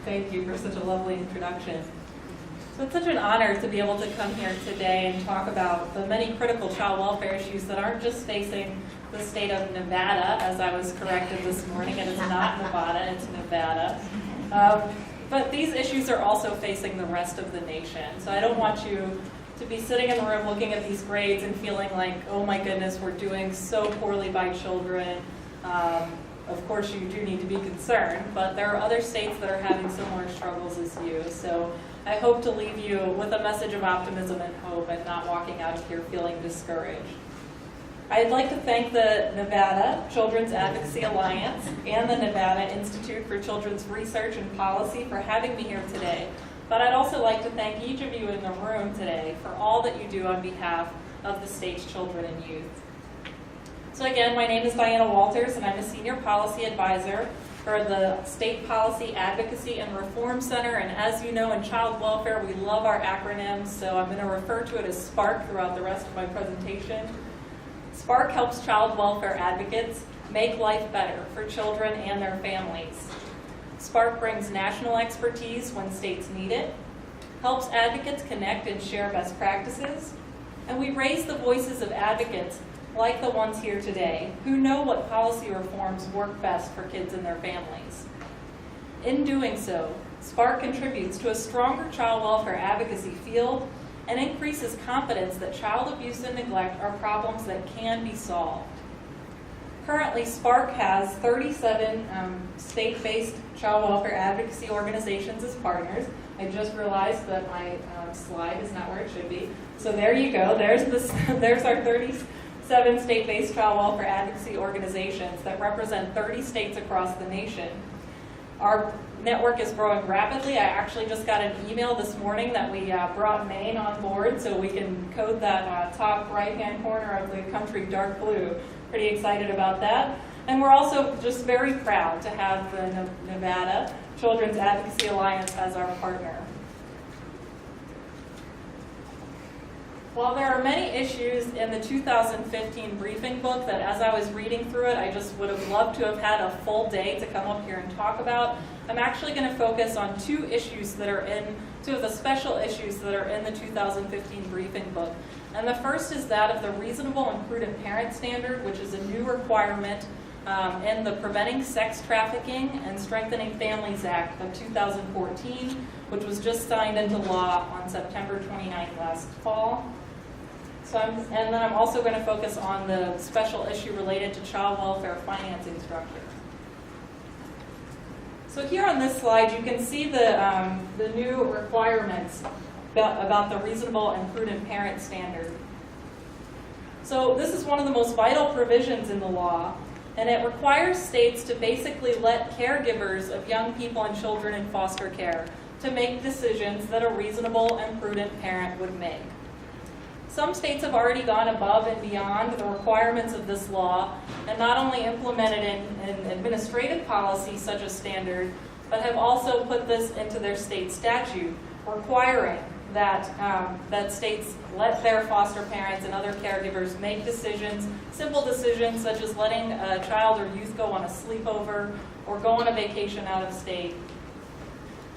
Thank you for such a lovely introduction. So it's such an honor to be able to come here today and talk about the many critical child welfare issues that aren't just facing the state of Nevada, as I was corrected this morning. It is not Nevada, it's Nevada. But these issues are also facing the rest of the nation. So I don't want you to be sitting in the room looking at these grades and feeling like, oh my goodness, we're doing so poorly by children. Of course, you do need to be concerned, but there are other states that are having similar struggles as you. So I hope to leave you with a message of optimism and hope and not walking out of here feeling discouraged. I'd like to thank the Nevada Children's Advocacy Alliance and the Nevada Institute for Children's Research and Policy for having me here today. But I'd also like to thank each of you in the room today for all that you do on behalf of the state's children and youth. So again, my name is Dianna Walters, and I'm a Senior Policy Advisor for the State Policy Advocacy and Reform Center. And as you know, in child welfare, we love our acronyms, so I'm going to refer to it as SPARC throughout the rest of my presentation. SPARC helps child welfare advocates make life better for children and their families. SPARC brings national expertise when states need it, helps advocates connect and share best practices, and we raise the voices of advocates like the ones here today, who know what policy reforms work best for kids and their families. In doing so, SPARC contributes to a stronger child welfare advocacy field and increases confidence that child abuse and neglect are problems that can be solved. Currently, SPARC has 37 state-based child welfare advocacy organizations as partners. I just realized that my slide is not where it should be. So there you go. There's our 37 state-based child welfare advocacy organizations that represent 30 states across the nation. Our network is growing rapidly. I actually just got an email this morning that we brought Maine on board, so we can code that top right-hand corner of the country dark blue. Pretty excited about that. And we're also just very proud to have the Nevada Children's Advocacy Alliance as our partner. While there are many issues in the 2015 briefing book that as I was reading through it, I just would have loved to have had a full day to come up here and talk about, I'm actually going to focus on two of the special issues that are in the 2015 briefing book. And the first is that of the reasonable and prudent parent standard, which is a new requirement in the Preventing Sex Trafficking and Strengthening Families Act of 2014, which was just signed into law on September 29th last fall. And then I'm also going to focus on the special issue related to child welfare financing structure. So here on this slide, you can see the new requirements about the reasonable and prudent parent standard. So this is one of the most vital provisions in the law, and it requires states to basically let caregivers of young people and children in foster care to make decisions that a reasonable and prudent parent would make. Some states have already gone above and beyond the requirements of this law and not only implemented in administrative policy such a standard, but have also put this into their state statute, requiring that states let their foster parents and other caregivers make decisions, simple decisions such as letting a child or youth go on a sleepover or go on a vacation out of state.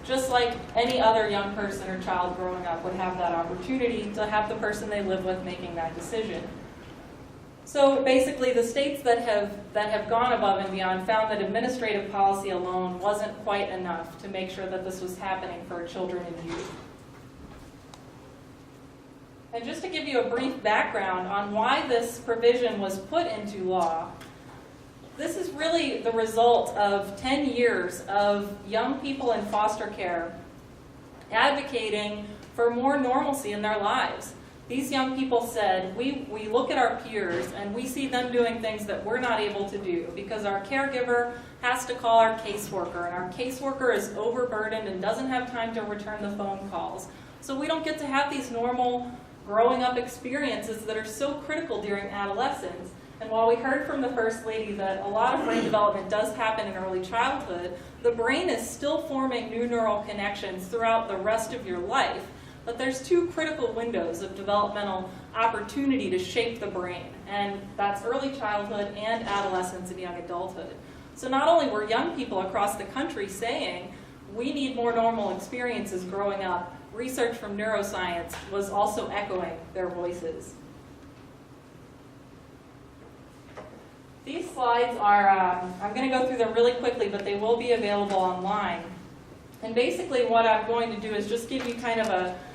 Just like any other young person or child growing up would have that opportunity to have the person they live with making that decision. So basically, the states that have gone above and beyond found that administrative policy alone wasn't quite enough to make sure that this was happening for children and youth. And just to give you a brief background on why this provision was put into law, this is really the result of 10 years of young people in foster care advocating for more normalcy in their lives. These young people said, we look at our peers and we see them doing things that we're not able to do because our caregiver has to call our caseworker, and our caseworker is overburdened and doesn't have time to return the phone calls. So we don't get to have these normal growing up experiences that are so critical during adolescence. And while we heard from the First Lady that a lot of brain development does happen in early childhood, the brain is still forming new neural connections throughout the rest of your life. But there's two critical windows of developmental opportunity to shape the brain, and that's early childhood and adolescence and young adulthood. So not only were young people across the country saying, we need more normal experiences growing up. Research from neuroscience was also echoing their voices. These slides are, I'm going to go through them really quickly, but they will be available online. And basically what I'm going to do is just give you kind of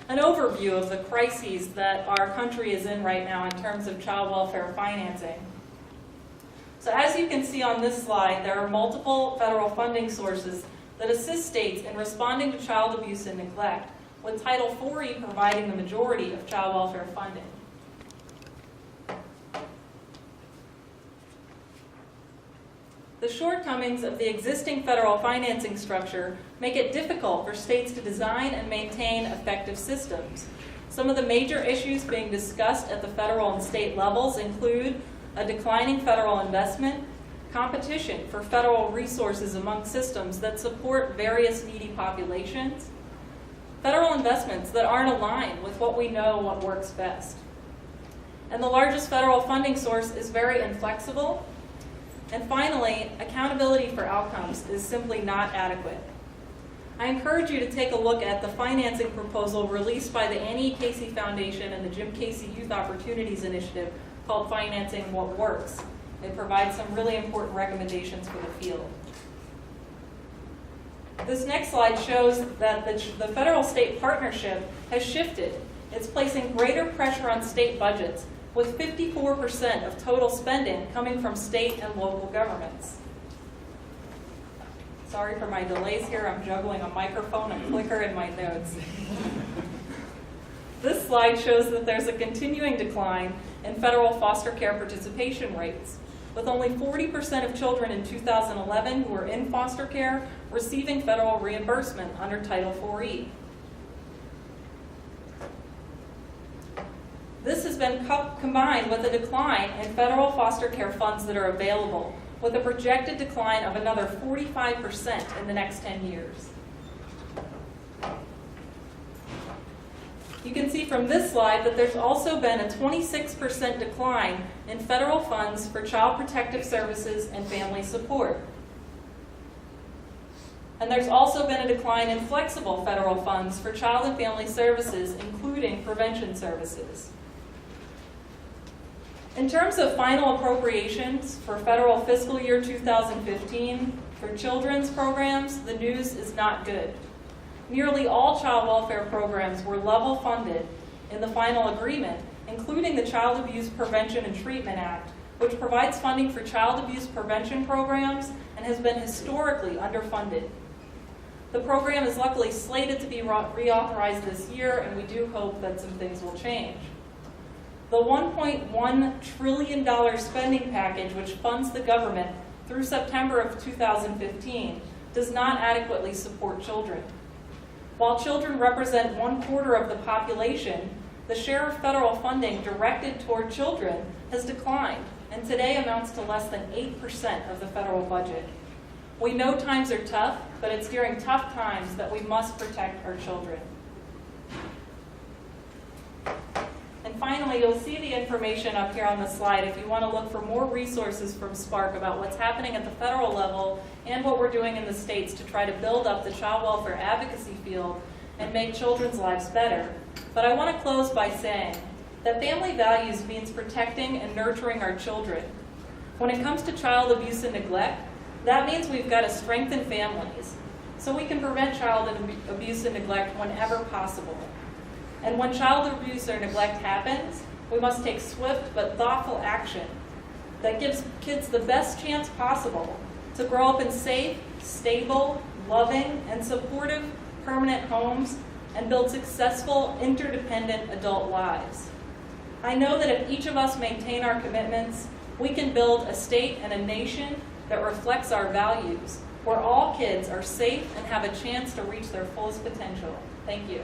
an overview of the crises that our country is in right now in terms of child welfare financing. So as you can see on this slide, there are multiple federal funding sources that assist states in responding to child abuse and neglect, with Title IV providing the majority of child welfare funding. The shortcomings of the existing federal financing structure make it difficult for states to design and maintain effective systems. Some of the major issues being discussed at the federal and state levels include a declining federal investment, competition for federal resources among systems that support various needy populations, federal investments that aren't aligned with what we know what works best. And the largest federal funding source is very inflexible. And finally, accountability for outcomes is simply not adequate. I encourage you to take a look at the financing proposal released by the Annie E. Casey Foundation and the Jim Casey Youth Opportunities Initiative called Financing What Works. It provides some really important recommendations for the field. This next slide shows that the federal-state partnership has shifted. It's placing greater pressure on state budgets, with 54% of total spending coming from state and local governments. Sorry for my delays here. I'm juggling a microphone and clicker in my notes. This slide shows that there's a continuing decline in federal foster care participation rates, with only 40% of children in 2011 who were in foster care receiving federal reimbursement under Title IV. This has been combined with a decline in federal foster care funds that are available, with a projected decline of another 45% in the next 10 years. You can see from this slide that there's also been a 26% decline in federal funds for child protective services and family support. And there's also been a decline in flexible federal funds for child and family services, including prevention services. In terms of final appropriations for federal fiscal year 2015, for children's programs, the news is not good. Nearly all child welfare programs were level funded in the final agreement, including the Child Abuse Prevention and Treatment Act, which provides funding for child abuse prevention programs and has been historically underfunded. The program is luckily slated to be reauthorized this year, and we do hope that some things will change. The $1.1 trillion spending package, which funds the government through September of 2015, does not adequately support children. While children represent 1/4 of the population, the share of federal funding directed toward children has declined and today amounts to less than 8% of the federal budget. We know times are tough, but it's during tough times that we must protect our children. And finally, you'll see the information up here on the slide if you want to look for more resources from SPARC about what's happening at the federal level and what we're doing in the states to try to build up the child welfare advocacy field and make children's lives better. But I want to close by saying that family values means protecting and nurturing our children. When it comes to child abuse and neglect, that means we've got to strengthen families so we can prevent child abuse and neglect whenever possible. And when child abuse or neglect happens, we must take swift but thoughtful action that gives kids the best chance possible to grow up in safe, stable, loving, and supportive permanent homes and build successful, interdependent adult lives. I know that if each of us maintain our commitments, we can build a state and a nation that reflects our values, where all kids are safe and have a chance to reach their fullest potential. Thank you.